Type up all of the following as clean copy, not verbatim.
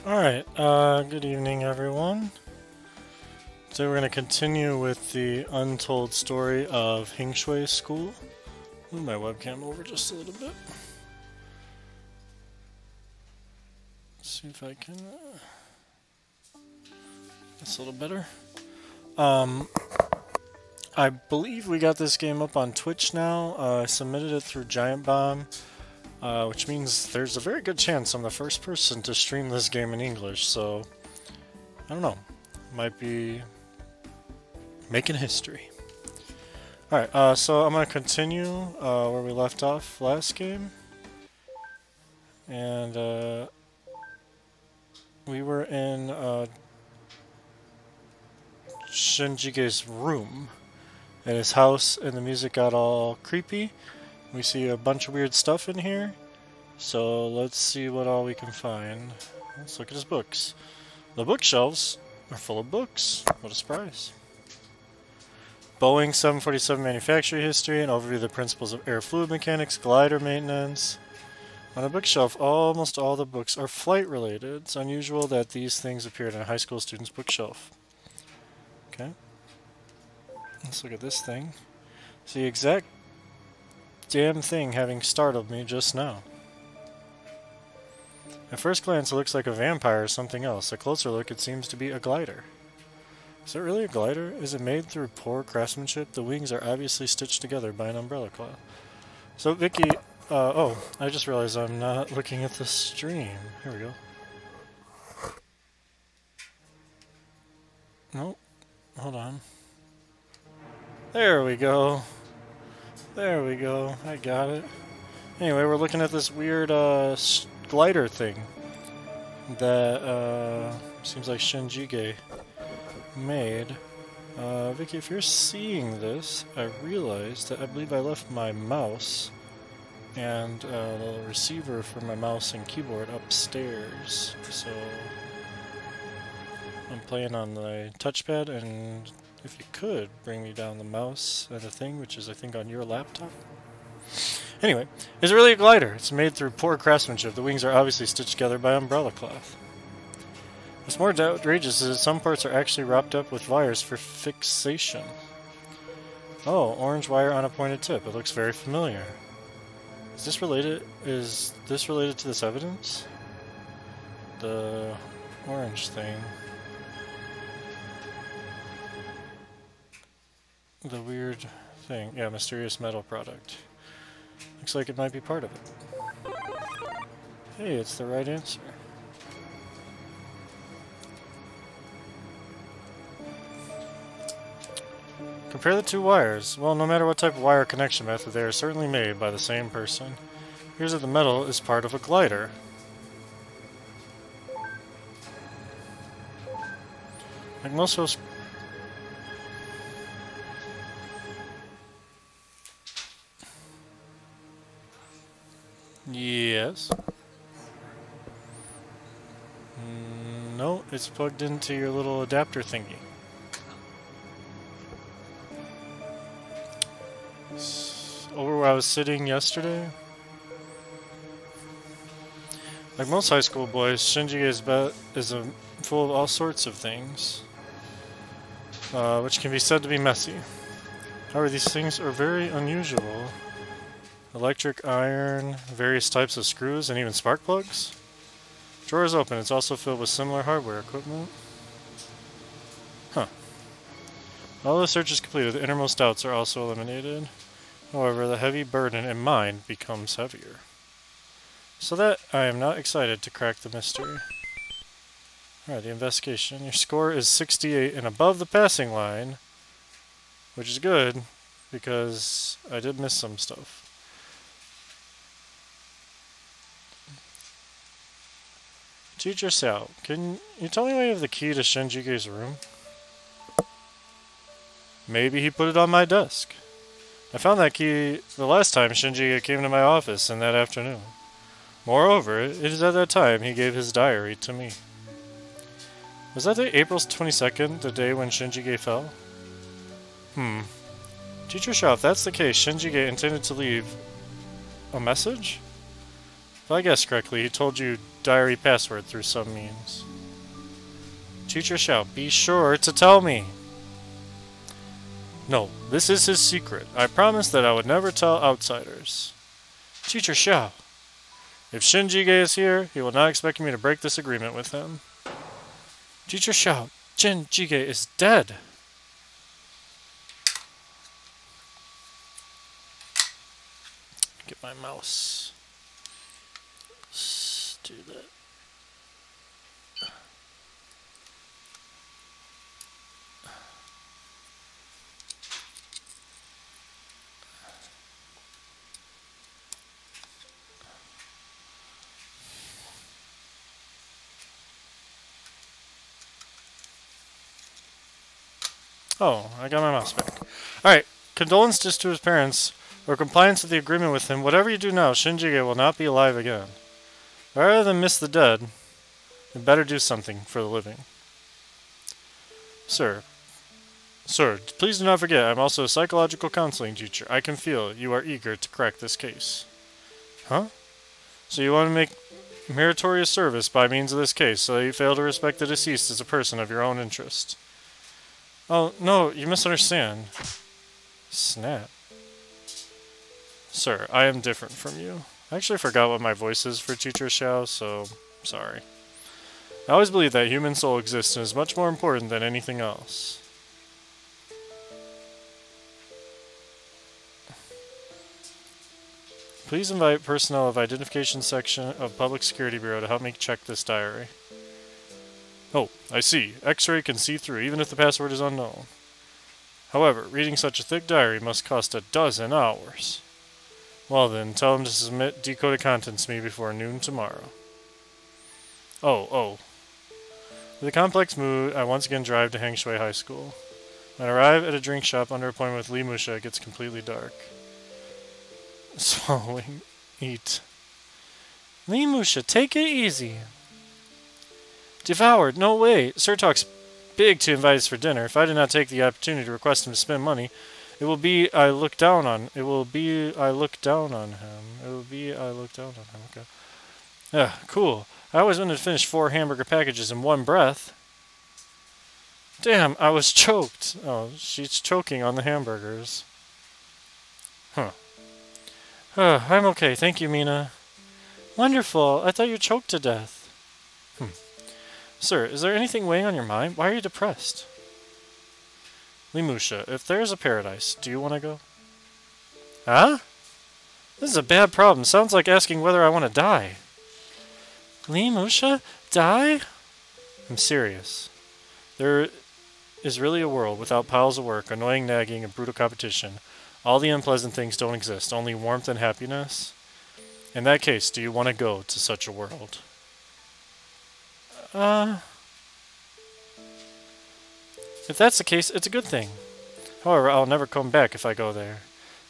Alright, good evening everyone. Today we're going to continue with the untold story of Hengshui School. Move my webcam over just a little bit. Let's see if I can... that's a little better. I believe we got this game up on Twitch now. I submitted it through Giant Bomb, which means there's a very good chance I'm the first person to stream this game in English, so... I don't know. Might be... making history. Alright, so I'm going to continue where we left off last game. And we were in Shinjige's room in his house, and the music got all creepy. We see a bunch of weird stuff in here. So let's see what all we can find. Let's look at his books. The bookshelves are full of books. What a surprise. Boeing 747 manufacturing history, an overview of the principles of air fluid mechanics, glider maintenance. On a bookshelf, almost all the books are flight related. It's unusual that these things appeared on a high school student's bookshelf. Okay. Let's look at this thing. It's the exact damn thing having startled me just now. At first glance, it looks like a vampire or something else. A closer look, it seems to be a glider. Is it really a glider? Is it made through poor craftsmanship? The wings are obviously stitched together by an umbrella cloth. So, Vicky, oh, I just realized I'm not looking at the stream. Here we go. Nope. Hold on. There we go. There we go. I got it. Anyway, we're looking at this weird, glider thing that, seems like Shinjige made. Vicky, if you're seeing this, I realized that I believe I left my mouse and the receiver for my mouse and keyboard upstairs. So I'm playing on the touchpad, and if you could bring me down the mouse and the thing, which is I think on your laptop. Anyway, it's really a glider. It's made through poor craftsmanship. The wings are obviously stitched together by umbrella cloth. What's more outrageous is that some parts are actually wrapped up with wires for fixation. Oh, orange wire on a pointed tip. It looks very familiar. Is this related to this evidence? The orange thing. The weird thing. Yeah, mysterious metal product. Looks like it might be part of it. Hey, it's the right answer. Compare the two wires. Well, no matter what type of wire connection method, they are certainly made by the same person. Here's that the metal is part of a glider. Like most of those... Yes. No, it's plugged into your little adapter thingy. Over where I was sitting yesterday. Like most high school boys, Shinjige's bed is full of all sorts of things, which can be said to be messy. However, these things are very unusual. Electric iron, various types of screws, and even spark plugs. Drawer is open. It's also filled with similar hardware equipment. Huh. All the search is completed. The innermost doubts are also eliminated. However, the heavy burden in mind becomes heavier. So that I am not excited to crack the mystery. Alright, the investigation. Your score is 68 and above the passing line, which is good because I did miss some stuff. Teacher Xiao, can you tell me why you have the key to Shinjige's room? Maybe he put it on my desk. I found that key the last time Shinjige came to my office in that afternoon. Moreover, it is at that time he gave his diary to me. Was that day April 22nd, the day when Shinjige fell? Teacher Xiao, if that's the case, Shinjige intended to leave a message? If I guessed correctly, he told you diary password through some means. Teacher Xiao, be sure to tell me. No, this is his secret. I promised that I would never tell outsiders. Teacher Xiao, if Shinjige is here, he will not expect me to break this agreement with him. Teacher Xiao, Shinjige is dead. Get my mouse. Let's do that. Oh, I got my mouse back. Alright, condolences to his parents, or compliance with the agreement with him. Whatever you do now, Shinjige will not be alive again. Rather than miss the dead, you better do something for the living. Sir, please do not forget, I'm also a psychological counseling teacher. I can feel you are eager to crack this case. Huh? So you want to make meritorious service by means of this case, so that you fail to respect the deceased as a person of your own interest. Oh, no, you misunderstand. Snap. Sir, I am different from you. I actually forgot what my voice is for Teacher Xiao, so sorry. I always believe that human soul exists and is much more important than anything else. Please invite personnel of Identification Section of Public Security Bureau to help me check this diary. Oh, I see. X-ray can see through, even if the password is unknown. However, reading such a thick diary must cost 12 hours. Well then, tell him to submit decoded contents to me before noon tomorrow. Oh. With a complex mood, I once again drive to Hengshui High School. When I arrive at a drink shop under appointment with Li Musha, it gets completely dark. Swallowing. Eat. Li Musha, take it easy. Devoured. No way. Sir talks big to invite us for dinner. If I did not take the opportunity to request him to spend money, it will be I look down on him. Okay. Cool. I always wanted to finish 4 hamburger packages in one breath. Damn, I was choked. Oh, she's choking on the hamburgers. Huh. I'm okay. Thank you, Mina. Wonderful. I thought you choked to death. Sir, is there anything weighing on your mind? Why are you depressed? Li Musha, if there's a paradise, do you want to go? Huh? This is a bad problem. Sounds like asking whether I want to die. Li Musha? Die? I'm serious. There is really a world without piles of work, annoying nagging, and brutal competition. All the unpleasant things don't exist, only warmth and happiness. In that case, do you want to go to such a world? If that's the case, it's a good thing. However, I'll never come back if I go there.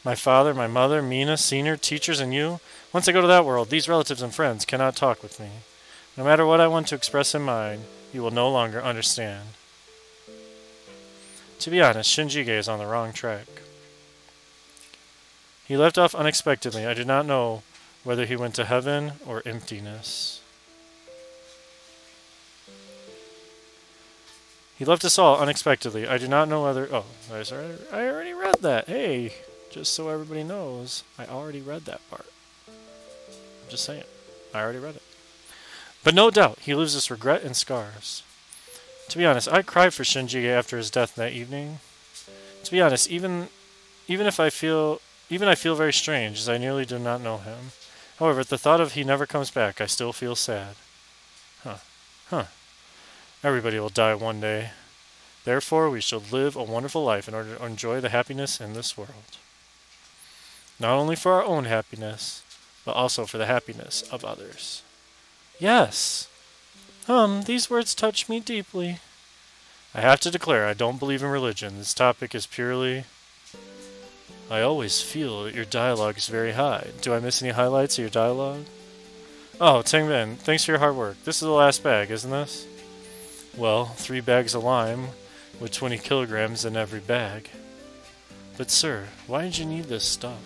My father, my mother, Mina, senior, teachers, and you, once I go to that world, these relatives and friends cannot talk with me. No matter what I want to express in mind, you will no longer understand. To be honest, Shinjige is on the wrong track. He left off unexpectedly. I do not know whether he went to heaven or emptiness. He left us all unexpectedly. I do not know whether... Oh, I already read that. Hey, just so everybody knows, I already read that part. I'm just saying. I already read it. But no doubt, he leaves us regret and scars. To be honest, I cried for Shinjige after his death that evening. To be honest, even I feel very strange, as I nearly do not know him. However, at the thought of he never comes back, I still feel sad. Huh. Everybody will die one day. Therefore, we shall live a wonderful life in order to enjoy the happiness in this world. Not only for our own happiness, but also for the happiness of others. Yes! These words touch me deeply. I have to declare I don't believe in religion. This topic is purely... I always feel that your dialogue is very high. Do I miss any highlights of your dialogue? Oh, Tengbin, thanks for your hard work. This is the last bag, isn't this? Well, 3 bags of lime, with 20 kilograms in every bag. But sir, why did you need this stuff?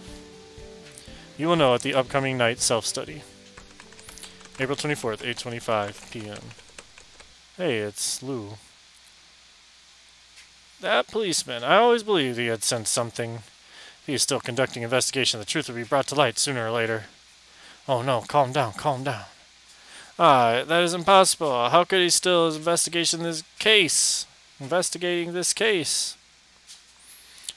You will know at the upcoming night self-study. April 24th, 8:25 p.m. Hey, it's Lou. That policeman. I always believed he had sensed something. If he is still conducting investigation, the truth will be brought to light sooner or later. Oh no, calm down, calm down. Ah, that is impossible. How could he still investigating this case?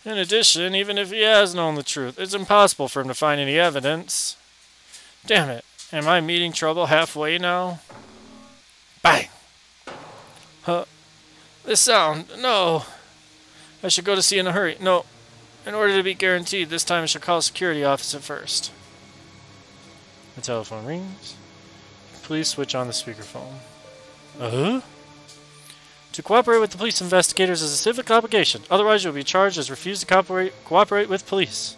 In addition, even if he has known the truth, it's impossible for him to find any evidence. Damn it. Am I meeting trouble halfway now? Bang! Huh? This sound. No. I should go to sea in a hurry. No. In order to be guaranteed, this time I should call a security officer first. The telephone rings. Please switch on the speakerphone. To cooperate with the police investigators is a civic obligation. Otherwise, you'll be charged as refuse to cooperate with police.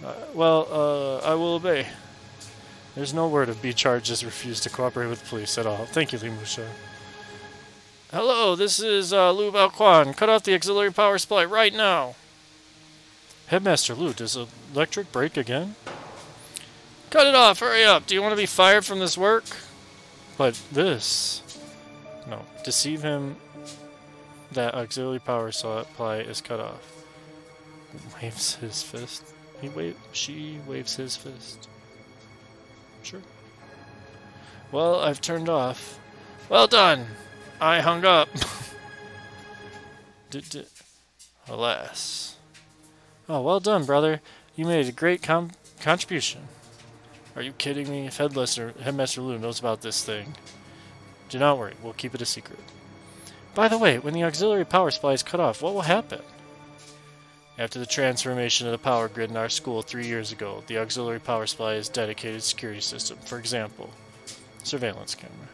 I will obey. There's no word of be charged as refuse to cooperate with police at all. Thank you, Limusha. Hello, this is Lu Baoquan. Cut off the auxiliary power supply right now. Headmaster Lu, does the electric break again? Cut it off, hurry up. Do you want to be fired from this work? But this... No, deceive him that auxiliary power supply is cut off. Waves his fist. She waves his fist. Sure. Well, I've turned off. Well done. I hung up. Alas. Oh, well done, brother. You made a great contribution. Are you kidding me? If Headmaster Lu knows about this thing. Do not worry, we'll keep it a secret. By the way, when the auxiliary power supply is cut off, what will happen? After the transformation of the power grid in our school 3 years ago, the auxiliary power supply is dedicated security system. For example, surveillance camera.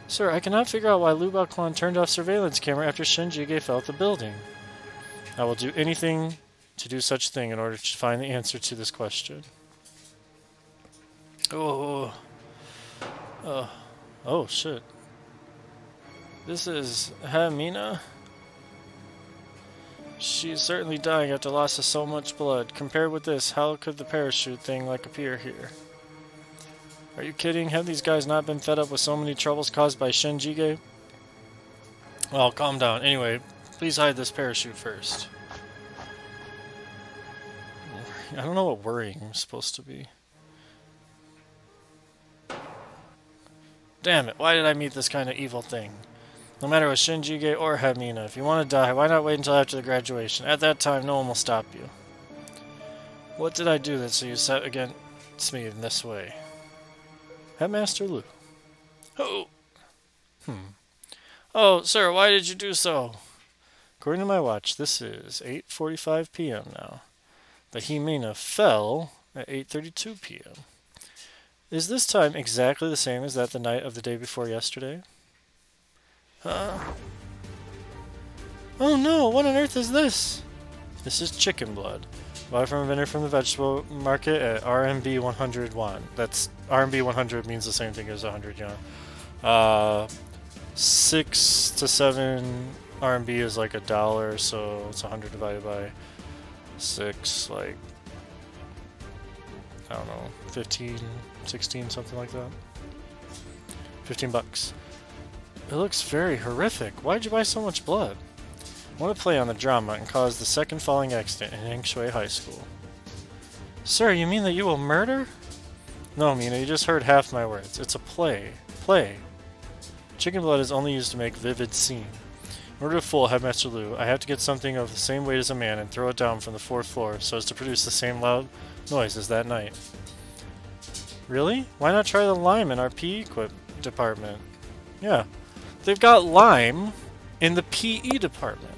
Sir, I cannot figure out why Lu Baoquan turned off surveillance camera after Shinjige fell out the building. I will do anything to do such thing in order to find the answer to this question. Oh, shit. This is Hamina. She's certainly dying after loss of so much blood. Compared with this, how could the parachute thing appear here? Are you kidding? Have these guys not been fed up with so many troubles caused by Shinjige? Well, calm down. Anyway, please hide this parachute first. I don't know what worrying is supposed to be. Damn it, why did I meet this kind of evil thing? No matter what Shinjige or Hamina, if you want to die, why not wait until after the graduation? At that time, no one will stop you. What did I do that so you set against me in this way? Headmaster Lu. Oh! Oh, sir, why did you do so? According to my watch, this is 8:45 p.m. now. But Hamina fell at 8:32 p.m. Is this time exactly the same as the night of the day before yesterday? Oh no, what on earth is this? This is chicken blood. Bought from a vendor from the vegetable market at RMB 100 won. That's RMB 100 means the same thing as 100 yuan. 6 to 7 RMB is like $1, so it's 100 divided by 6, like, I don't know, 15, 16, something like that. 15 bucks. It looks very horrific. Why'd you buy so much blood? I want to play on the drama and cause the second falling accident in Hengshui High School. Sir, you mean that you will murder? No, Mina, you just heard half my words. It's a play. Play. Chicken blood is only used to make vivid scene. In order to fool Headmaster Lu, I have to get something of the same weight as a man and throw it down from the 4th floor so as to produce the same loud noise as that night. Really? Why not try the lime in our PE department? Yeah. They've got lime in the PE department.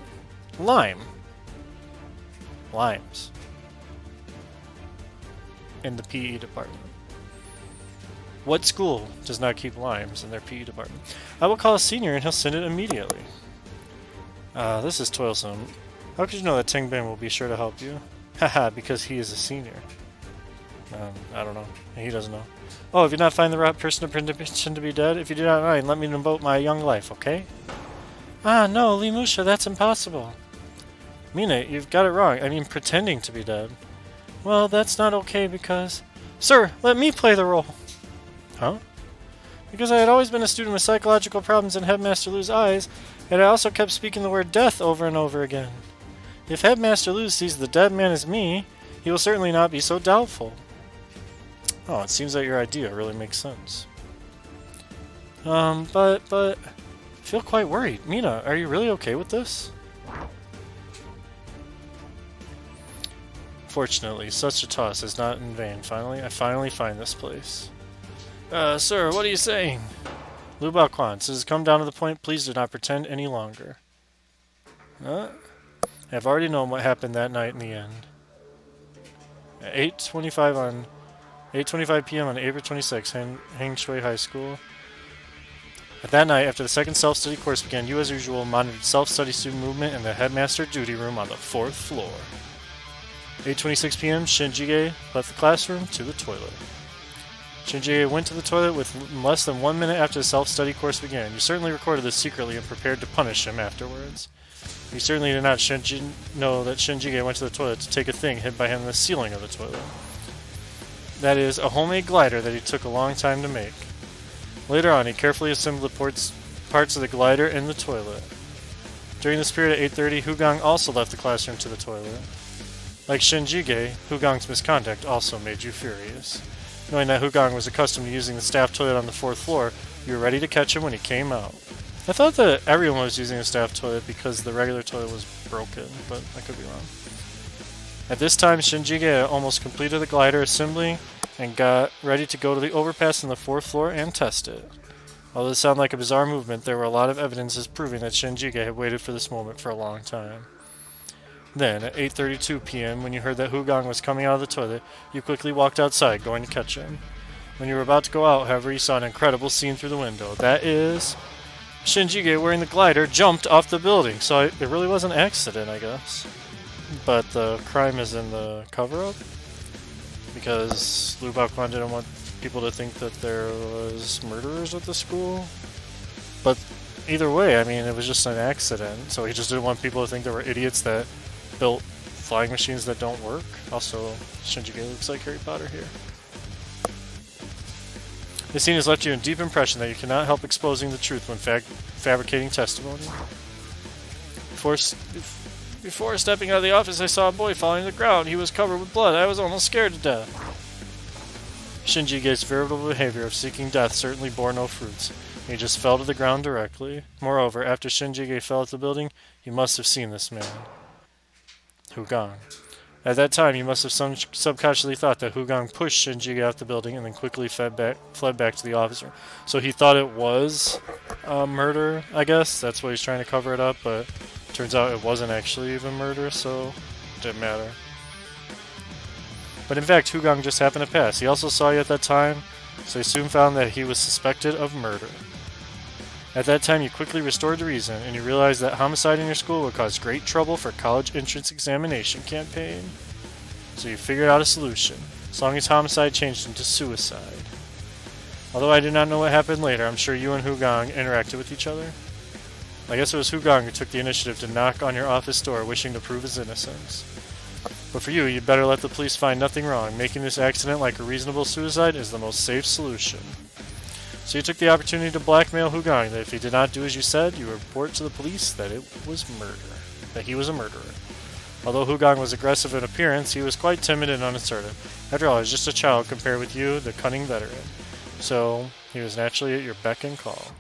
Lime. Limes. In the PE department. What school does not keep limes in their PE department? I will call a senior and he'll send it immediately. This is toilsome. How could you know that Tingbin will be sure to help you? Haha, because he is a senior. I don't know. He doesn't know. Oh, if you not find the right person to pretend to be dead, if you do not mind, let me devote my young life, okay? Ah, no, Limusha, that's impossible. Mina, you've got it wrong. I mean, pretending to be dead. Well, that's not okay because... Sir, let me play the role. Huh? Because I had always been a student with psychological problems in Headmaster Lu's eyes, and I also kept speaking the word death over and over again. If Headmaster Lu sees the dead man as me, he will certainly not be so doubtful. Oh, it seems that your idea really makes sense. But I feel quite worried. Mina, are you really okay with this? Fortunately, such a toss is not in vain. I finally find this place. Sir, what are you saying? Lu Baoquan, since it has come down to the point, please do not pretend any longer. I have already known what happened that night in the end. At 8:25 p.m. on April 26, Hengshui High School. At that night, after the second self-study course began, you as usual monitored self-study student movement in the headmaster duty room on the 4th floor. 8:26 p.m. Shinjige left the classroom to the toilet. Shinjige went to the toilet with less than 1 minute after the self-study course began. You certainly recorded this secretly and prepared to punish him afterwards. You certainly did not know that Shinjige went to the toilet to take a thing hid by him in the ceiling of the toilet. That is, a homemade glider that he took a long time to make. Later on, he carefully assembled the parts of the glider in the toilet. During this period at 8:30, Hugang also left the classroom to the toilet. Like Shinjige, Hugang's misconduct also made you furious. Knowing that Hugang was accustomed to using the staff toilet on the 4th floor, you were ready to catch him when he came out. I thought that everyone was using a staff toilet because the regular toilet was broken, but I could be wrong. At this time, Shinjige had almost completed the glider assembly and got ready to go to the overpass on the 4th floor and test it. Although this sounded like a bizarre movement, there were a lot of evidences proving that Shinjige had waited for this moment for a long time. Then, at 8:32 p.m., when you heard that Hugang was coming out of the toilet, you quickly walked outside, going to catch him. When you were about to go out, however, you saw an incredible scene through the window. That is, Shinjige, wearing the glider, jumped off the building. So it really was an accident, I guess. But the crime is in the cover-up? Because Lu Baoquan didn't want people to think that there was murderers at the school? But either way, I mean, it was just an accident. So he just didn't want people to think there were idiots that built flying machines that don't work. Also, Shinjige looks like Harry Potter here. This scene has left you a deep impression that you cannot help exposing the truth when fabricating testimony. Before stepping out of the office, I saw a boy falling to the ground. He was covered with blood. I was almost scared to death. Shinjige's veritable behavior of seeking death certainly bore no fruits. He just fell to the ground directly. Moreover, after Shinjige fell at the building, he must have seen this man. Hugang. At that time, you must have subconsciously thought that Hugang pushed Shinjige out the building and then quickly fled back to the officer. So he thought it was murder, I guess. That's why he's trying to cover it up, but turns out it wasn't actually even murder, so it didn't matter. But in fact, Hugang just happened to pass. He also saw you at that time, so he soon found that he was suspected of murder. At that time, you quickly restored to reason, and you realized that homicide in your school would cause great trouble for college entrance examination campaign. So you figured out a solution, as long as homicide changed into suicide. Although I do not know what happened later, I'm sure you and Hugang interacted with each other. I guess it was Hugang who took the initiative to knock on your office door, wishing to prove his innocence. But for you, you'd better let the police find nothing wrong. Making this accident like a reasonable suicide is the most safe solution. So you took the opportunity to blackmail Hugang that if he did not do as you said, you would report to the police that it was murder. That he was a murderer. Although Hugang was aggressive in appearance, he was quite timid and unassertive. After all, he was just a child compared with you, the cunning veteran. So, he was naturally at your beck and call.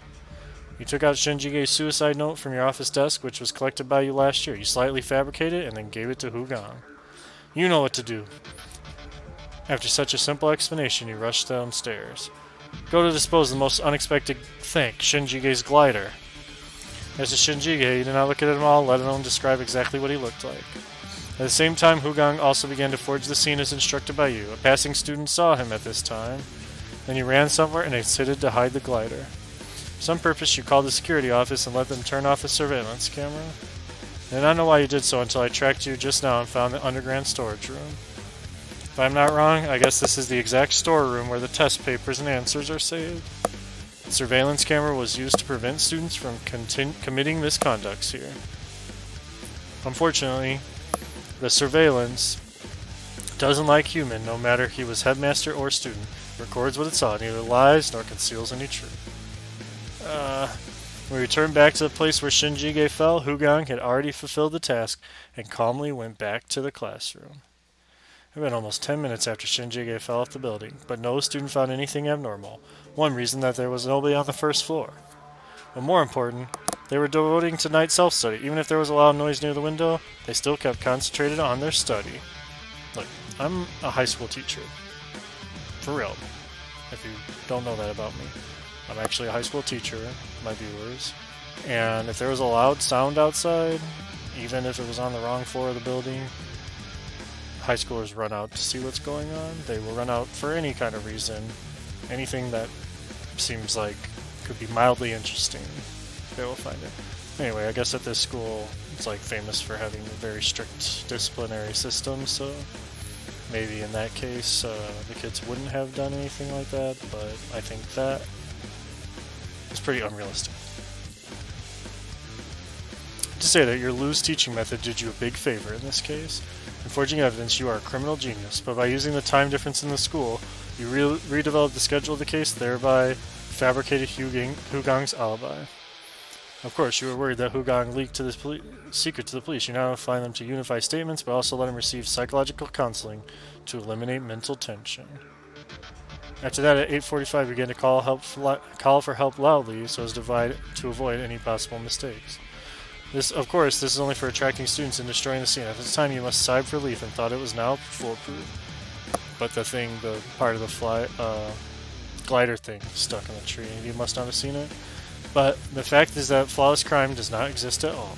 You took out Shinjige's suicide note from your office desk, which was collected by you last year. You slightly fabricated it and then gave it to Hugang. You know what to do. After such a simple explanation, you rushed downstairs. Go to dispose of the most unexpected thing, Shinjige's glider. As to Shinjige, you did not look at him all, let alone describe exactly what he looked like. At the same time, Hugang also began to forge the scene as instructed by you. A passing student saw him at this time. Then you ran somewhere and exited to hide the glider. For some purpose, you called the security office and let them turn off the surveillance camera. I did not know why you did so until I tracked you just now and found the underground storage room. If I'm not wrong, I guess this is the exact storeroom where the test papers and answers are saved. The surveillance camera was used to prevent students from committing misconducts here. Unfortunately, the surveillance doesn't like human, no matter he was headmaster or student. records what it saw, neither lies nor conceals any truth. When we returned back to the place where Shinjige fell, Hugang had already fulfilled the task and calmly went back to the classroom. It had been almost 10 minutes after Shinjige fell off the building, but no student found anything abnormal. One reason that there was nobody on the first floor. But more important, they were devoting to night self-study. Even if there was a loud noise near the window, they still kept concentrated on their study. Look, I'm a high school teacher. For real. If you don't know that about me. I'm actually a high school teacher, my viewers. And if there was a loud sound outside, even if it was on the wrong floor of the building, high schoolers run out to see what's going on. They will run out for any kind of reason. Anything that seems like could be mildly interesting, they will find it. Anyway, I guess at this school, it's like famous for having a very strict disciplinary system, so maybe in that case, the kids wouldn't have done anything like that, but I think that is pretty unrealistic. To say that your loose teaching method did you a big favor in this case. In forging evidence, you are a criminal genius, but by using the time difference in the school, you redeveloped the schedule of the case, thereby fabricated Hugang's alibi. Of course, you were worried that Hugang leaked the secret to the police. You now find them to unify statements, but also let him receive psychological counseling to eliminate mental tension. After that, at 8:45, you began to call for help loudly so as to avoid any possible mistakes. Of course, this is only for attracting students and destroying the scene. At the time, you must sigh for relief and thought it was now foolproof. But the part of the glider thing stuck in the tree, and you must not have seen it. But the fact is that flawless crime does not exist at all.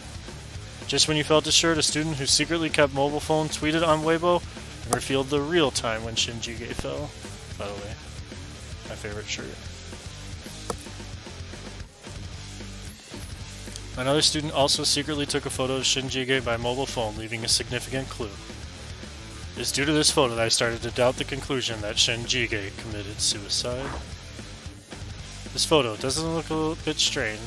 Just when you felt assured, a student who secretly kept mobile phone tweeted on Weibo and revealed the real time when Shinjige fell. By the way, my favorite shirt. Another student also secretly took a photo of Shinjige by mobile phone, leaving a significant clue. It is due to this photo that I started to doubt the conclusion that Shinjige committed suicide. This photo doesn't look a bit strange.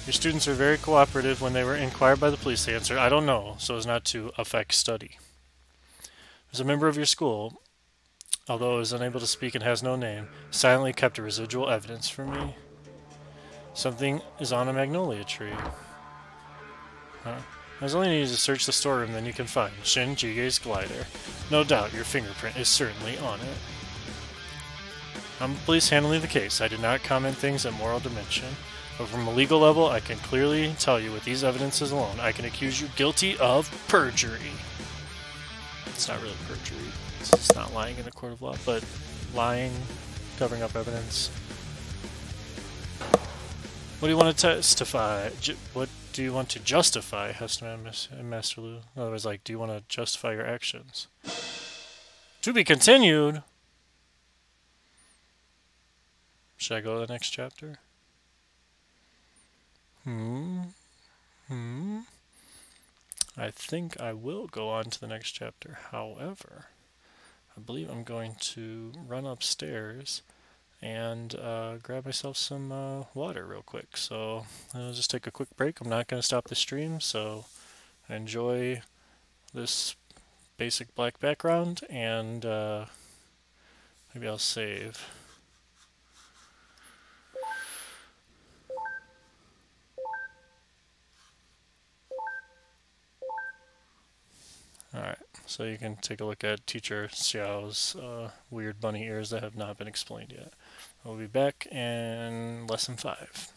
Your students were very cooperative when they were inquired by the police. They answered, "I don't know," so as not to affect study. There's a member of your school, although is unable to speak and has no name, silently kept a residual evidence for me. Something is on a magnolia tree. Huh? I only need to search the storeroom, then you can find Shinjige's glider. No doubt your fingerprint is certainly on it. I'm the police handling the case. I do not comment things at moral dimension. But from a legal level, I can clearly tell you with these evidences alone, I can accuse you guilty of perjury. It's not really perjury. It's not lying in a court of law, but lying, covering up evidence. What do you want to testify? What do you want to justify? Hester and Master Lu. In other words, like, do you want to justify your actions? To be continued. Should I go to the next chapter? I think I will go on to the next chapter. However, I believe I'm going to run upstairs and grab myself some water real quick. So I'll just take a quick break. I'm not going to stop the stream, so enjoy this basic black background, and maybe I'll save. Alright, so you can take a look at Teacher Xiao's weird bunny ears that have not been explained yet. We'll be back in Lesson 5.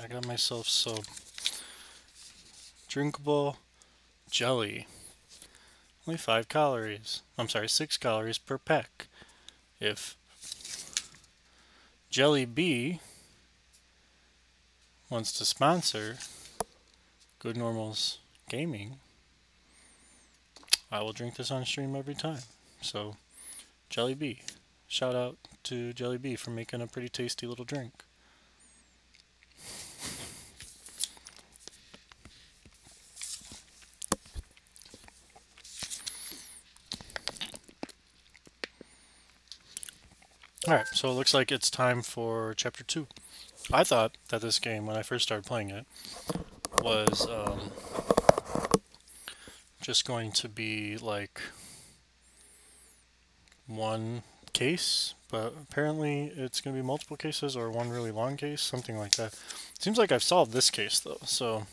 got myself some drinkable jelly. Only 5 calories. I'm sorry, 6 calories per pack. If Jelly B wants to sponsor Good Normal's Gaming, I will drink this on stream every time. So, Jelly B. Shout out to Jelly B for making a pretty tasty little drink. Alright, so it looks like it's time for Chapter 2. I thought that this game, when I first started playing it, was just going to be like one case, but apparently it's going to be multiple cases or one really long case, something like that. Seems like I've solved this case though, so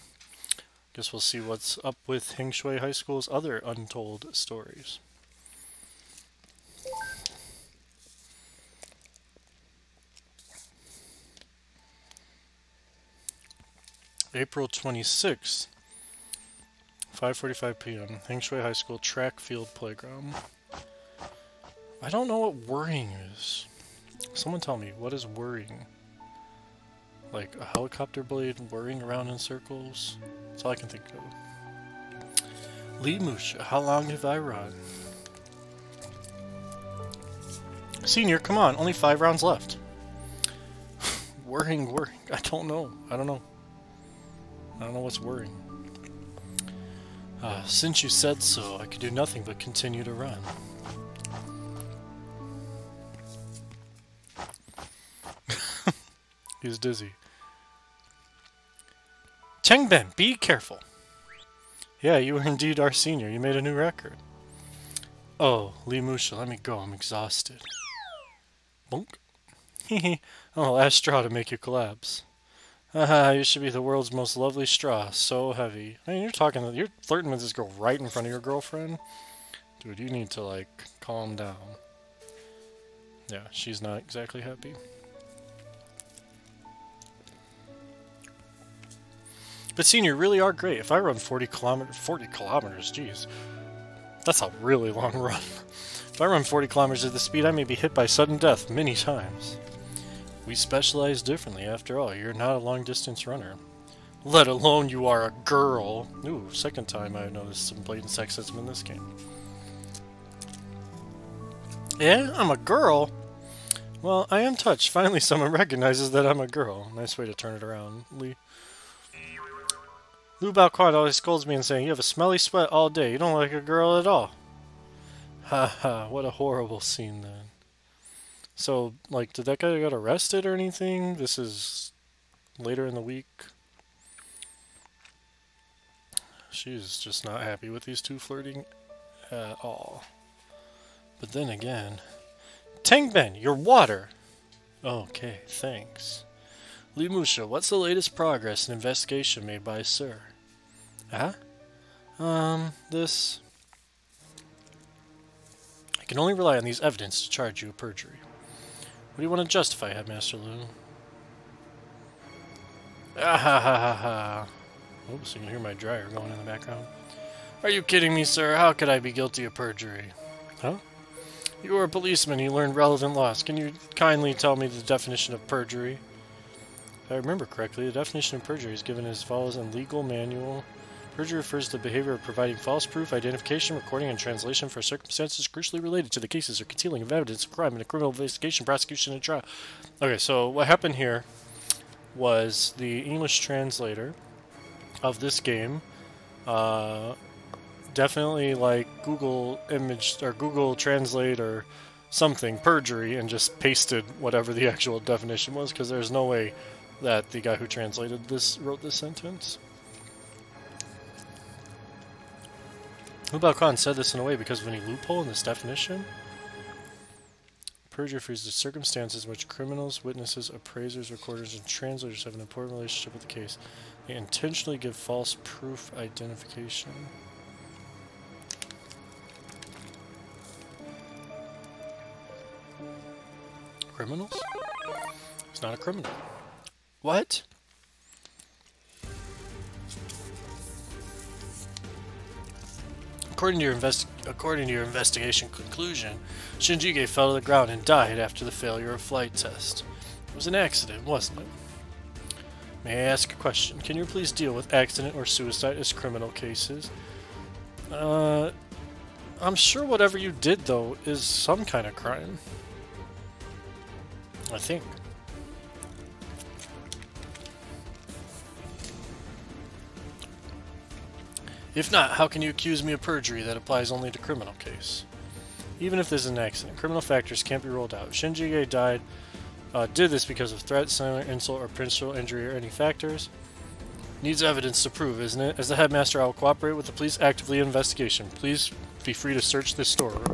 I guess we'll see what's up with Hengshui High School's other untold stories. April 26th, 5:45 p.m. Hengshui High School track field playground. I don't know what worrying is. Someone tell me, what is worrying? Like a helicopter blade whirring around in circles? That's all I can think of. Lee Musha, how long have I run? Senior, come on, only 5 rounds left. Worrying. I don't know I don't know what's worrying. Since you said so, I could do nothing but continue to run. He's dizzy. Chengben, be careful! Yeah, you are indeed our senior. You made a new record. Oh, Lee Musha, let me go. I'm exhausted. Bonk. Hehe. Oh, last straw to make you collapse. Haha, you should be the world's most lovely straw. So heavy. I mean, you're flirting with this girl right in front of your girlfriend? Dude, you need to, like, calm down. Yeah, she's not exactly happy. But senior, you really are great. If I run 40 kilometers, geez. That's a really long run. If I run 40 kilometers at this speed, I may be hit by sudden death many times. We specialize differently, after all. You're not a long-distance runner. Let alone you are a girl. Ooh, second time I've noticed some blatant sexism in this game. Yeah, I'm a girl? Well, I am touched. Finally someone recognizes that I'm a girl. Nice way to turn it around, Lee. Lu Baoquan always scolds me and saying, you have a smelly sweat all day. You don't look like a girl at all. Ha ha, what a horrible scene then. So, like, did that guy get arrested or anything? This is later in the week. She's just not happy with these two flirting at all. But then again... Tengben, your water! Okay, thanks. Lee Musha, what's the latest progress in investigation made by Sir? Huh? This... I can only rely on these evidence to charge you with perjury. What do you want to justify, Headmaster Lu? Ah ha ha ha ha. Oops, you can hear my dryer going in the background. Are you kidding me, sir? How could I be guilty of perjury? Huh? You are a policeman. You learned relevant laws. Can you kindly tell me the definition of perjury? If I remember correctly, the definition of perjury is given as follows in legal manual. Perjury refers to the behavior of providing false proof, identification, recording, and translation for circumstances crucially related to the cases or concealing of evidence of crime in a criminal investigation, prosecution, and trial. Okay, so what happened here was the English translator of this game definitely like Google image or Google Translate or something perjury and just pasted whatever the actual definition was, because there's no way that the guy who translated this wrote this sentence. Hu Baoquan said this in a way because of any loophole in this definition. Perjury refers to circumstances in which criminals, witnesses, appraisers, recorders, and translators have an important relationship with the case. They intentionally give false proof identification. Criminals? He's not a criminal. What? According to your investigation conclusion, Shinjige fell to the ground and died after the failure of flight test. It was an accident, wasn't it? May I ask a question? Can you please deal with accident or suicide as criminal cases? I'm sure whatever you did, though, is some kind of crime. I think. If not, how can you accuse me of perjury that applies only to criminal case? Even if this is an accident, criminal factors can't be ruled out. Shinjige did this because of threat, silent insult, or principal injury or any factors. Needs evidence to prove, isn't it? As the headmaster, I will cooperate with the police actively in investigation. Please be free to search this storeroom.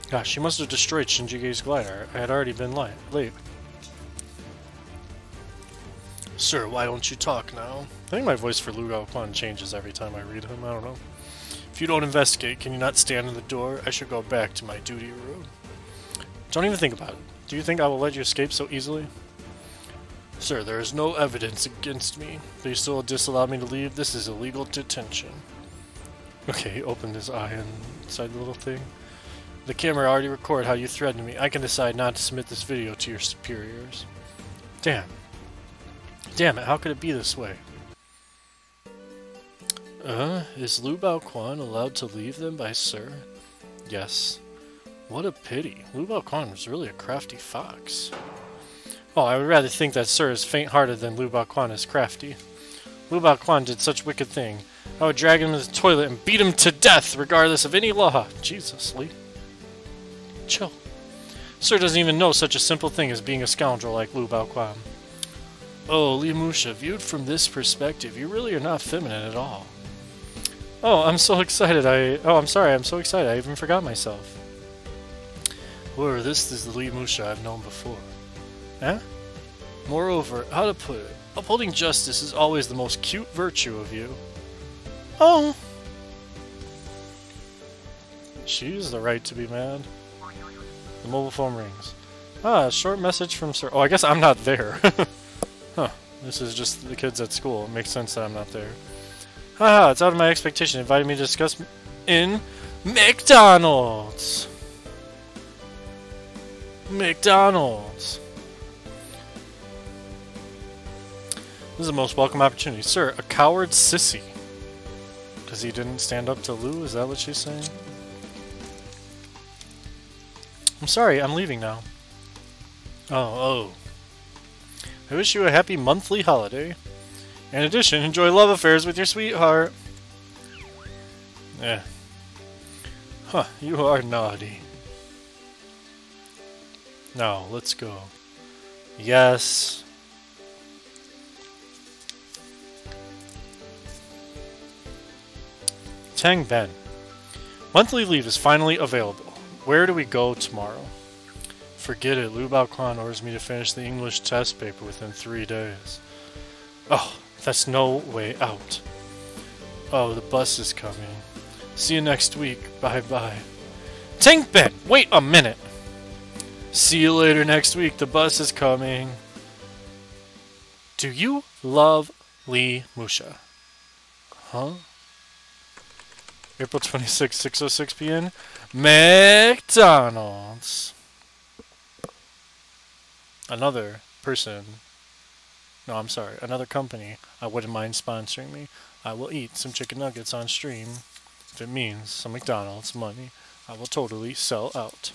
Gosh, she must have destroyed Shinjige's glider. I had already been late. Sir, why don't you talk now? I think my voice for Lu Gaoquan changes every time I read him. I don't know. If you don't investigate, can you not stand in the door? I should go back to my duty room. Don't even think about it. Do you think I will let you escape so easily? Sir, there is no evidence against me. But you still disallow me to leave? This is illegal detention. Okay, he opened his eye inside the little thing. The camera already recorded how you threatened me. I can decide not to submit this video to your superiors. Damn. Damn it, how could it be this way? Is Lu Baoquan allowed to leave them by Sir? Yes. What a pity. Lu Baoquan was really a crafty fox. Oh, I would rather think that Sir is faint-hearted than Lu Baoquan is crafty. Lu Baoquan did such wicked thing. I would drag him to the toilet and beat him to death, regardless of any law. Jesus, Lee. Chill. Sir doesn't even know such a simple thing as being a scoundrel like Lu Baoquan. Oh, Li Musha, viewed from this perspective, you really are not feminine at all. Oh, I'm so excited. I'm sorry, I'm so excited. I even forgot myself. Whoa, this is the Li Musha I've known before. Eh? Moreover, how to put it, upholding justice is always the most cute virtue of you. Oh! She has the right to be mad. The mobile phone rings. Ah, a short message from Sir. Oh, I guess I'm not there. Huh. This is just the kids at school. It makes sense that I'm not there. Haha, it's out of my expectation. Invited me to discuss in McDonald's. McDonald's. This is the most welcome opportunity. Sir, a coward sissy. Because he didn't stand up to Lu? Is that what she's saying? I'm sorry, I'm leaving now. Oh. I wish you a happy monthly holiday. In addition, enjoy love affairs with your sweetheart. Eh. Huh, you are naughty. Now, let's go. Yes. Tang Ben. Monthly leave is finally available. Where do we go tomorrow? Forget it. Lu Baoquan orders me to finish the English test paper within 3 days. Oh, that's no way out. Oh, the bus is coming. See you next week. Bye-bye. Tang Ben! Wait a minute! See you later next week. The bus is coming. Do you love Li Musha? Huh? April 26, 6:06 p.m. McDonald's. Another person. No, I'm sorry. Another company. I wouldn't mind sponsoring me. I will eat some chicken nuggets on stream. If it means some McDonald's money, I will totally sell out.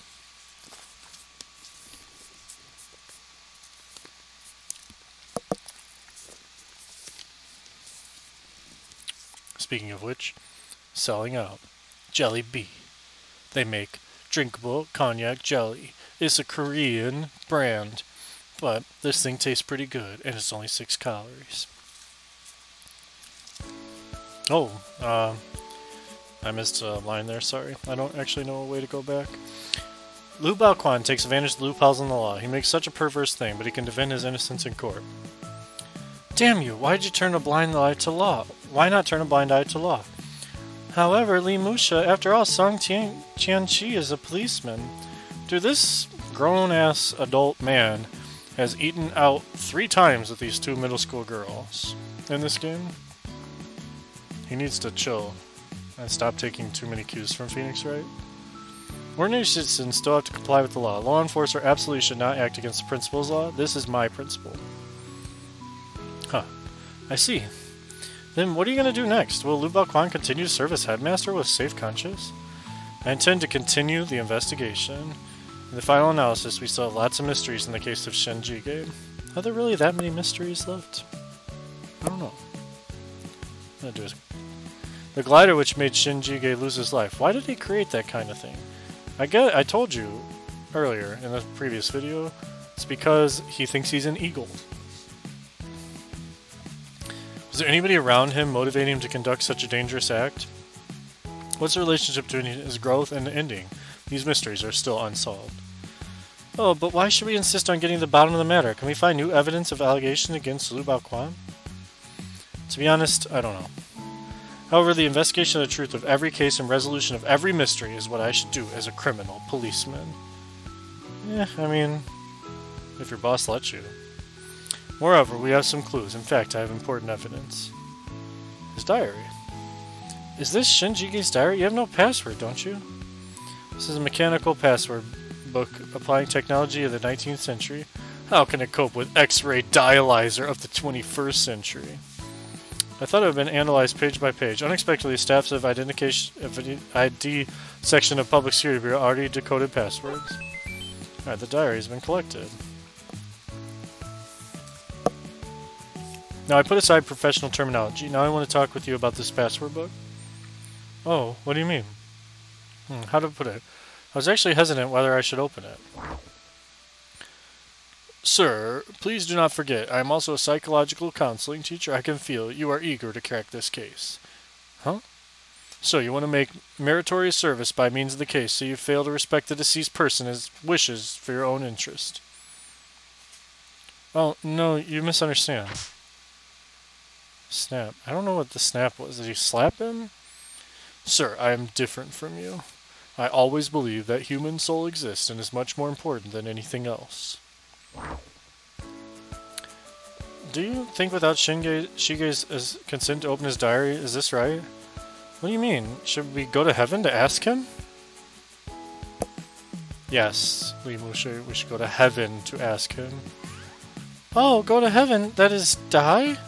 Speaking of which, selling out. Jelly Bee. They make drinkable cognac jelly. It's a Korean brand, but this thing tastes pretty good, and it's only 6 calories. Oh, I missed a line there, sorry. I don't actually know a way to go back. Lu Baoquan takes advantage of the loopholes in the law. He makes such a perverse thing, but he can defend his innocence in court. Damn you, why did you turn a blind eye to law? Why not turn a blind eye to law? However, Li Musha, after all, Song Tianqi is a policeman. Through this grown-ass adult man has eaten out 3 times with these 2 middle school girls in this game. He needs to chill and stop taking too many cues from Phoenix Wright. Ordinary citizens still have to comply with the law. Law enforcers absolutely should not act against the principal's law. This is my principle. Huh. I see. Then what are you going to do next? Will Lu Baoquan continue to serve as headmaster with safe conscience? I intend to continue the investigation. In the final analysis, we still have lots of mysteries in the case of Shen Jige. Are there really that many mysteries left? I don't know. I'm gonna do it. The glider which made Shen Jige lose his life. Why did he create that kind of thing? I told you earlier in the previous video, it's because he thinks he's an eagle. Was there anybody around him motivating him to conduct such a dangerous act? What's the relationship between his growth and the ending? These mysteries are still unsolved. Oh, but why should we insist on getting to the bottom of the matter? Can we find new evidence of allegation against Lu Baoquan? To be honest, I don't know. However, the investigation of the truth of every case and resolution of every mystery is what I should do as a criminal policeman. Yeah, I mean, if your boss lets you. Moreover, we have some clues. In fact, I have important evidence. His diary. Is this Shen Jige's diary? You have no password, don't you? This is a mechanical password book applying technology of the 19th century. How can it cope with X-ray dialyzer of the 21st century? I thought it had been analyzed page by page. Unexpectedly, staffs of ID section of Public Security Bureau already decoded passwords. Alright, the diary has been collected. Now, I put aside professional terminology. Now I want to talk with you about this password book. Oh, what do you mean? How to put it? I was actually hesitant whether I should open it. Sir, please do not forget, I am also a psychological counseling teacher. I can feel you are eager to crack this case. Huh? So, you want to make meritorious service by means of the case, so you fail to respect the deceased person's wishes for your own interest. Oh, no, you misunderstand. Snap. I don't know what the snap was. Did he slap him? Sir, I am different from you. I always believe that human soul exists and is much more important than anything else. Do you think without Shige's consent to open his diary, is this right? What do you mean? Should we go to heaven to ask him? Yes, we should go to heaven to ask him. Oh, go to heaven? That is die?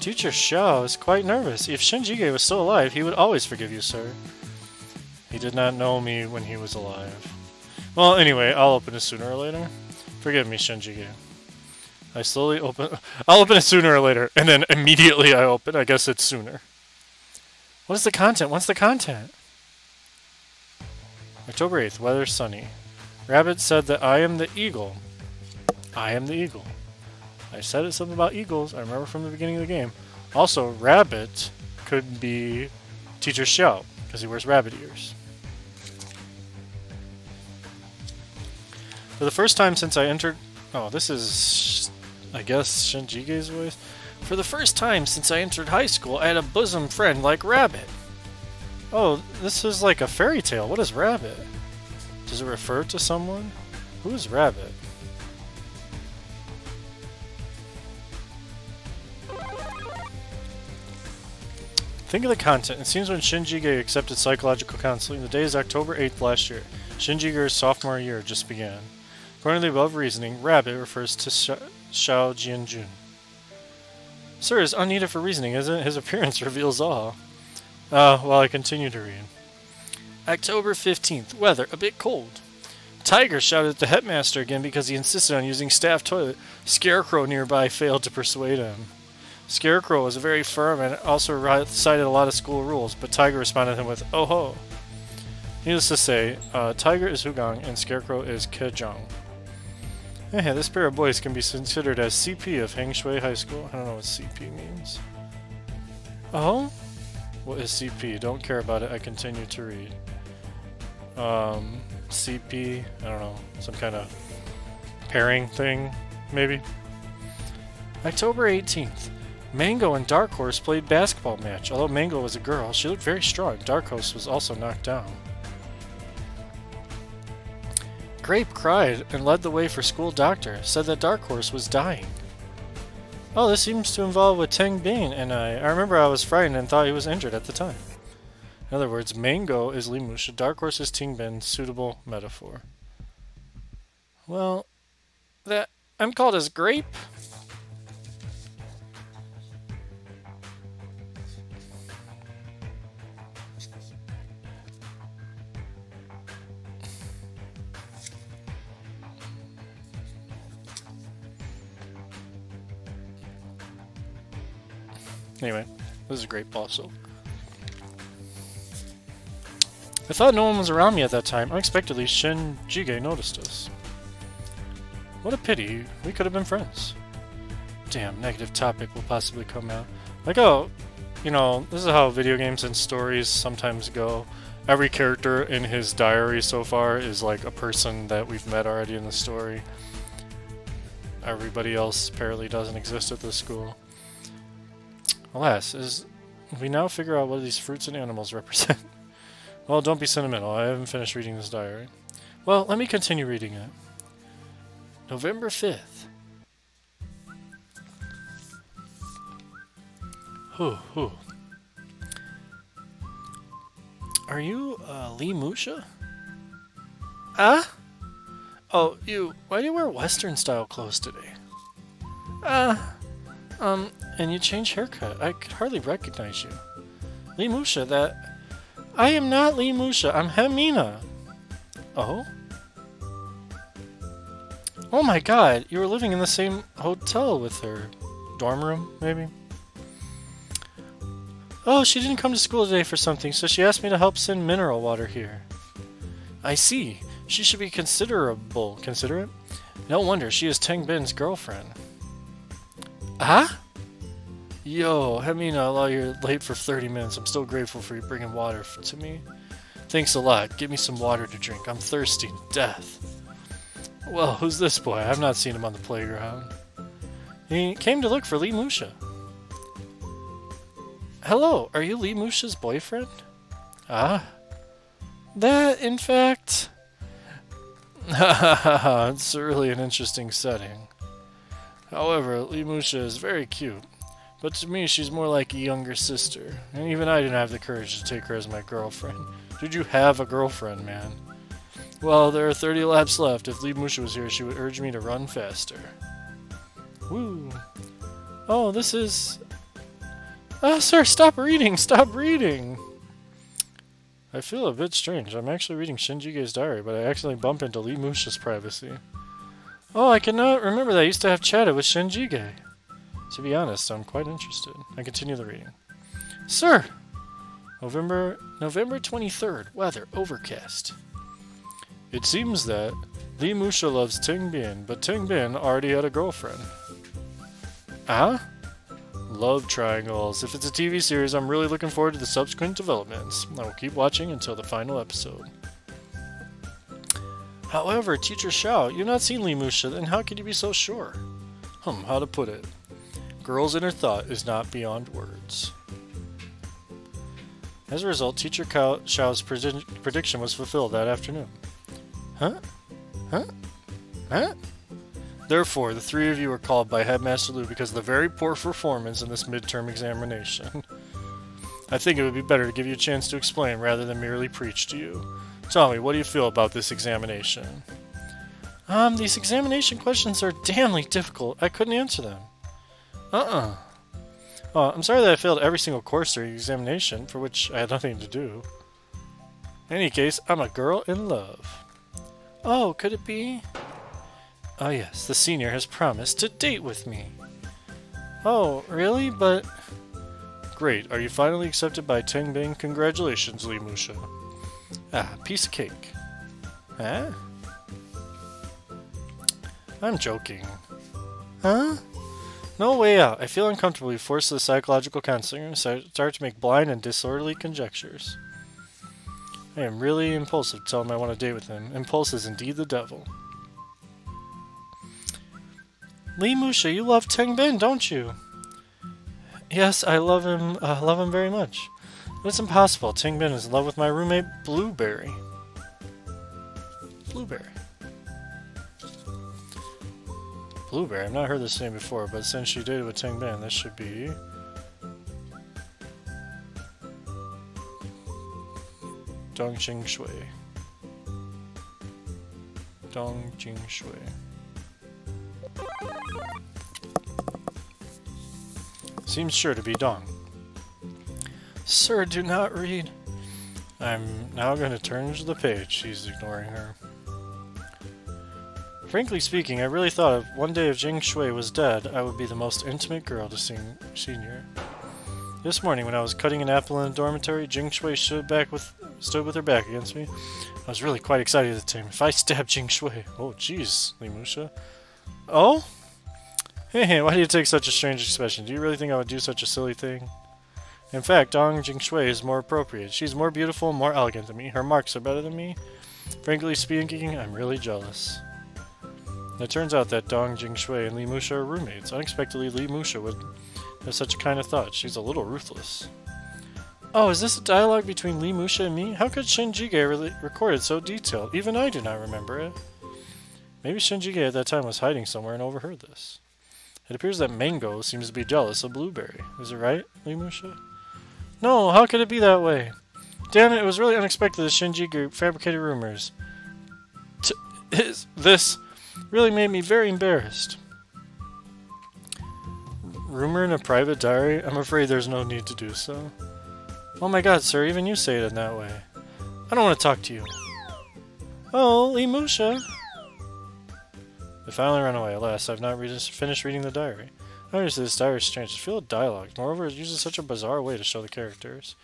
Teacher Xiao is quite nervous. If Shen Jige was still alive, he would always forgive you, sir. He did not know me when he was alive. Well, anyway, I'll open it sooner or later. Forgive me, Shen Jige. I slowly open... I'll open it sooner or later, and then immediately I open. I guess it's sooner. What is the content? What's the content? October 8th, weather sunny. Rabbit said that I am the eagle. I am the eagle. I said it's something about eagles. I remember from the beginning of the game. Also, Rabbit could be Teacher Xiao, because he wears rabbit ears. For the first time since I entered... Oh, this is, I guess, Shen Jige's voice. For the first time since I entered high school, I had a bosom friend like Rabbit. Oh, this is like a fairy tale. What is Rabbit? Does it refer to someone? Who is Rabbit? Think of the content. It seems when Shen Jige accepted psychological counseling, the day is October 8th last year. Shen Jige's sophomore year just began. According to the above reasoning, Rabbit refers to Xiao Jianjun. Sir, it's unneeded for reasoning, isn't it? His appearance reveals all. Well, I continue to read. October 15th. Weather a bit cold. Tiger shouted at the headmaster again because he insisted on using staff toilet. Scarecrow nearby failed to persuade him. Scarecrow was very firm and also cited a lot of school rules, but Tiger responded to him with, "Oh ho." Needless to say, Tiger is Hugang and Scarecrow is Kejang. Yeah, this pair of boys can be considered as CP of Hengshui High School. I don't know what CP means. Oh? What is CP? Don't care about it. I continue to read. CP, I don't know, some kind of pairing thing, maybe? October 18th. Mango and Dark Horse played basketball match. Although Mango was a girl, she looked very strong. Dark Horse was also knocked down. Grape cried and led the way for school doctor, said that Dark Horse was dying. Oh, this seems to involve with Teng Bin and I. I remember I was frightened and thought he was injured at the time. In other words, Mango is Li Musha, Dark Horse is Teng Bin, suitable metaphor. Well, I'm called as Grape? Anyway, this is Grape also. I thought no one was around me at that time. Unexpectedly, Shin Jige noticed us. What a pity. We could have been friends. Damn, negative topic will possibly come out. Like, oh, you know, this is how video games and stories sometimes go. Every character in his diary so far is like a person that we've met already in the story. Everybody else apparently doesn't exist at this school. Alas, we now figure out what these fruits and animals represent. Well, don't be sentimental. I haven't finished reading this diary. Well, let me continue reading it. November 5th. Whew. Are you, Li Musha? Ah? Oh, why do you wear Western-style clothes today? And you changed haircut. I could hardly recognize you. Li Musha, I am not Li Musha, I'm Hemina. Oh? Oh my god, you were living in the same hotel with her. Dorm room, maybe? Oh, she didn't come to school today for something, so she asked me to help send mineral water here. I see. She should be considerate? No wonder, she is Teng Bin's girlfriend. Ah? Yo, Hemina, although you're late for 30 minutes, I'm still grateful for you bringing water to me. Thanks a lot. Give me some water to drink. I'm thirsty to death. Well, who's this boy? I've not seen him on the playground. He came to look for Li Musha. Hello, are you Li Musha's boyfriend? Ah? That, in fact... It's really an interesting setting. However, Li Musha is very cute. But to me, she's more like a younger sister. And even I didn't have the courage to take her as my girlfriend. Did you have a girlfriend, man? Well, there are 30 laps left. If Li Musha was here, she would urge me to run faster. Woo. Oh, this is... Ah, sir, stop reading! Stop reading! I feel a bit strange. I'm actually reading Shinjige's diary, but I accidentally bump into Li Musha's privacy. Oh, I cannot remember that I used to have chatted with Shinjige. To be honest, I'm quite interested. I continue the reading. Sir! November 23rd. Weather, overcast. It seems that Li Musha loves Teng Bin, but Teng Bin already had a girlfriend. Ah? Love triangles. If it's a TV series, I'm really looking forward to the subsequent developments. I will keep watching until the final episode. However, Teacher Xiao, you've not seen Li Musha, then how could you be so sure? How to put it? Girl's inner thought is not beyond words. As a result, Teacher Xiao's prediction was fulfilled that afternoon. Huh? Therefore, the three of you were called by Headmaster Liu because of the very poor performance in this midterm examination. I think it would be better to give you a chance to explain rather than merely preach to you. Tell me, what do you feel about this examination? These examination questions are damnly difficult. I couldn't answer them. Oh, I'm sorry that I failed every single course during the examination, for which I had nothing to do. In any case, I'm a girl in love. Oh, could it be? Oh yes, the senior has promised to date with me. Oh, really? But... Great, are you finally accepted by Teng Bin? Congratulations, Li Musha. Ah, piece of cake. Huh? I'm joking. Huh? No way out. I feel uncomfortably forced to the psychological counselor and start to make blind and disorderly conjectures. I am really impulsive to tell him I want to date with him. Impulse is indeed the devil. Li Musha, you love Teng Bin, don't you? Yes, I love him very much. But it's impossible. Teng Bin is in love with my roommate, Blueberry. Blueberry. Blueberry. I've not heard this name before, but since she dated with Tengbin, this should be... Dong Jingshui. Dong Jingshui. Seems sure to be Dong. Sir, do not read. I'm now going to turn to the page. She's ignoring her. Frankly speaking, I really thought if one day if Hengshui was dead, I would be the most intimate girl to see senior. This morning, when I was cutting an apple in the dormitory, Hengshui stood with her back against me. I was really quite excited at the time. If I stabbed Hengshui... Oh, jeez, Limusha. Oh? Hey, why do you take such a strange expression? Do you really think I would do such a silly thing? In fact, Dong Jingshui is more appropriate. She's more beautiful and more elegant than me. Her marks are better than me. Frankly speaking, I'm really jealous. It turns out that Dong Jingshui and Li Musha are roommates. Unexpectedly, Li Musha would have such a kind of thought. She's a little ruthless. Oh, is this a dialogue between Li Musha and me? How could Shinjige record it so detailed? Even I do not remember it. Maybe Shinjige at that time was hiding somewhere and overheard this. It appears that Mango seems to be jealous of Blueberry. Is it right, Li Musha? No, how could it be that way? Damn it, it was really unexpected that Shinjige fabricated rumors. This really made me very embarrassed. Rumor in a private diary? I'm afraid there's no need to do so. Oh my god, sir, even you say it in that way. I don't want to talk to you. Oh, Li Musha. They finally ran away. Alas, I've not finished reading the diary. Obviously, this diary is strange. It's full of dialogue. Moreover, it uses such a bizarre way to show the characters.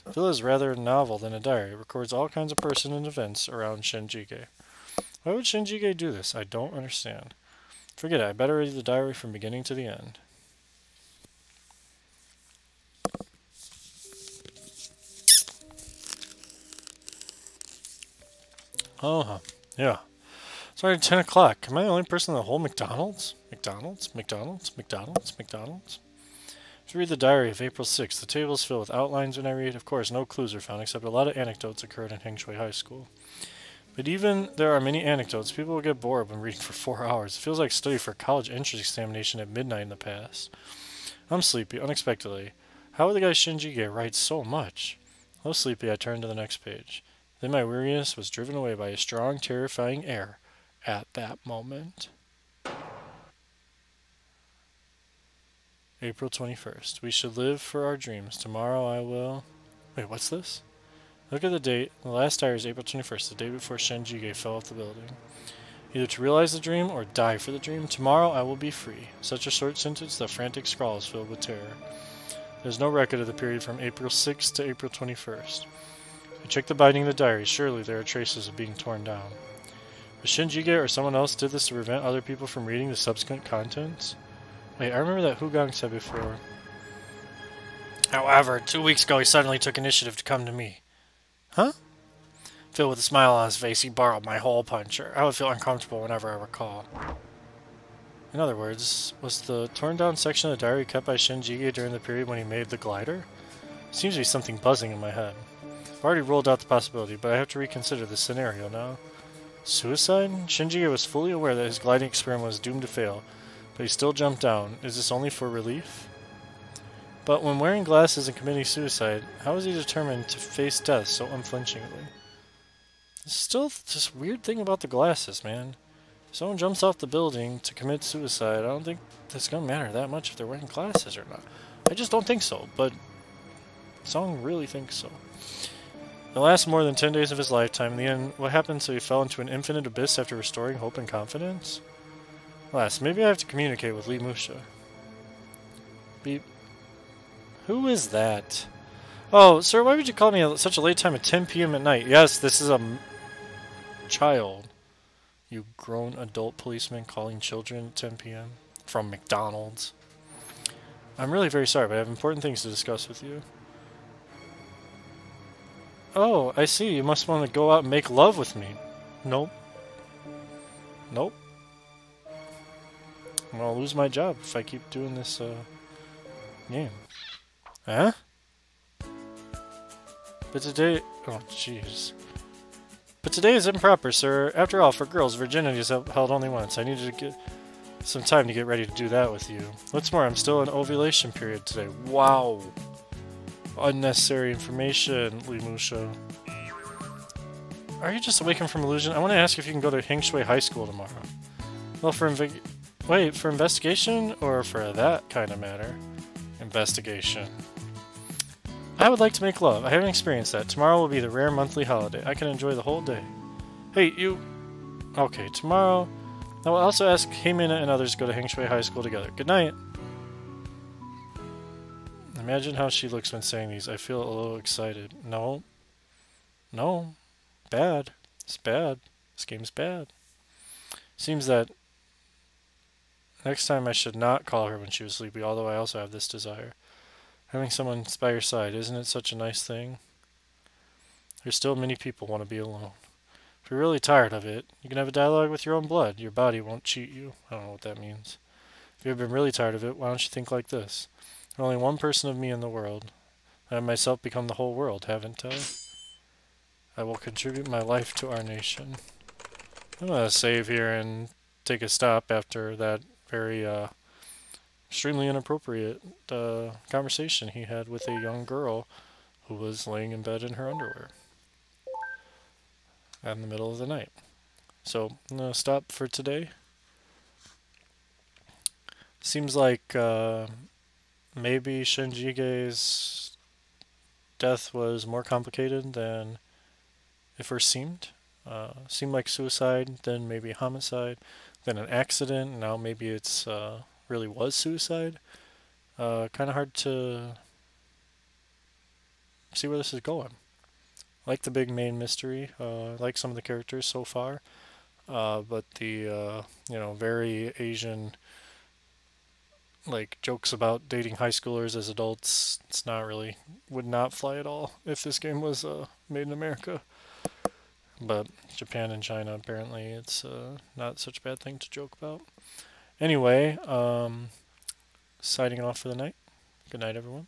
I feel it is rather a novel than a diary. It records all kinds of persons and events around Shinjige. Why would Shinjige do this? I don't understand. Forget it. I better read the diary from beginning to the end. Oh, yeah. It's already 10 o'clock. Am I the only person in the whole McDonald's? McDonald's? To read the diary of April 6th, the table is filled with outlines when I read. Of course, no clues are found, except a lot of anecdotes occurred in Hengshui High School. But even there are many anecdotes, people will get bored when reading for 4 hours. It feels like study for a college entrance examination at midnight in the past. I'm sleepy, unexpectedly. How would the guy Shinjige write so much? A little sleepy, I turned to the next page. Then my weariness was driven away by a strong, terrifying air at that moment. April 21st. We should live for our dreams. Tomorrow I will... Wait, what's this? Look at the date. The last diary is April 21st, the day before Shinjige fell off the building. Either to realize the dream or die for the dream. Tomorrow I will be free. Such a short sentence, the frantic scrawl is filled with terror. There's no record of the period from April 6th to April 21st. I checked the binding of the diary. Surely there are traces of being torn down. But Shinjige or someone else did this to prevent other people from reading the subsequent contents? Wait, I remember that Hugang said before. However, 2 weeks ago he suddenly took initiative to come to me. Huh? Filled with a smile on his face, he borrowed my hole puncher. I would feel uncomfortable whenever I recall. In other words, was the torn down section of the diary kept by Shinjige during the period when he made the glider? Seems to be something buzzing in my head. I've already ruled out the possibility, but I have to reconsider the scenario now. Suicide? Shinjige was fully aware that his gliding experiment was doomed to fail, but he still jumped down. Is this only for relief? But when wearing glasses and committing suicide, how is he determined to face death so unflinchingly? There's still this weird thing about the glasses, man. If someone jumps off the building to commit suicide, I don't think it's going to matter that much if they're wearing glasses or not. I just don't think so, but Song really thinks so. It lasts more than 10 days of his lifetime. In the end, what happened so he fell into an infinite abyss after restoring hope and confidence? Alas, maybe I have to communicate with Li Musha. Beep. Who is that? Oh, sir, why would you call me at such a late time at 10 p.m. at night? Yes, this is a child. You grown adult policeman calling children at 10 p.m. from McDonald's. I'm really very sorry, but I have important things to discuss with you. Oh, I see. You must want to go out and make love with me. Nope. Nope. Well, I'll lose my job if I keep doing this, game. Huh? But today... Oh, jeez. But today is improper, sir. After all, for girls, virginity is held only once. I needed to get... some time to get ready to do that with you. What's more, I'm still in ovulation period today. Wow. Unnecessary information, Limusha. Are you just awakened from illusion? I want to ask if you can go to Hengshui High School tomorrow. Well, for investigation or for that kind of matter? Investigation. I would like to make love. I haven't experienced that. Tomorrow will be the rare monthly holiday. I can enjoy the whole day. Hey, you... Okay, tomorrow... I will also ask Heimina and others to go to Hengshui High School together. Good night. Imagine how she looks when saying these. I feel a little excited. No. No. Bad. It's bad. This game's bad. Seems that next time I should not call her when she was sleepy, although I also have this desire. Having someone by your side, isn't it such a nice thing? There's still many people want to be alone. If you're really tired of it, you can have a dialogue with your own blood. Your body won't cheat you. I don't know what that means. If you've been really tired of it, why don't you think like this? There's only one person of me in the world. I have myself become the whole world, haven't I? I will contribute my life to our nation. I'm going to save here and take a stop after that very extremely inappropriate conversation he had with a young girl who was laying in bed in her underwear in the middle of the night. So I'm going to stop for today. Seems like maybe Shinjige's death was more complicated than it first seemed. Seemed like suicide, then maybe homicide, then an accident. Now maybe it's really was suicide. Kind of hard to see where this is going. I like the big main mystery. I like some of the characters so far, but the very Asian like jokes about dating high schoolers as adults, it's not really, would not fly at all if this game was made in America. But Japan and China, apparently it's not such a bad thing to joke about. Anyway, signing off for the night. Good night, everyone.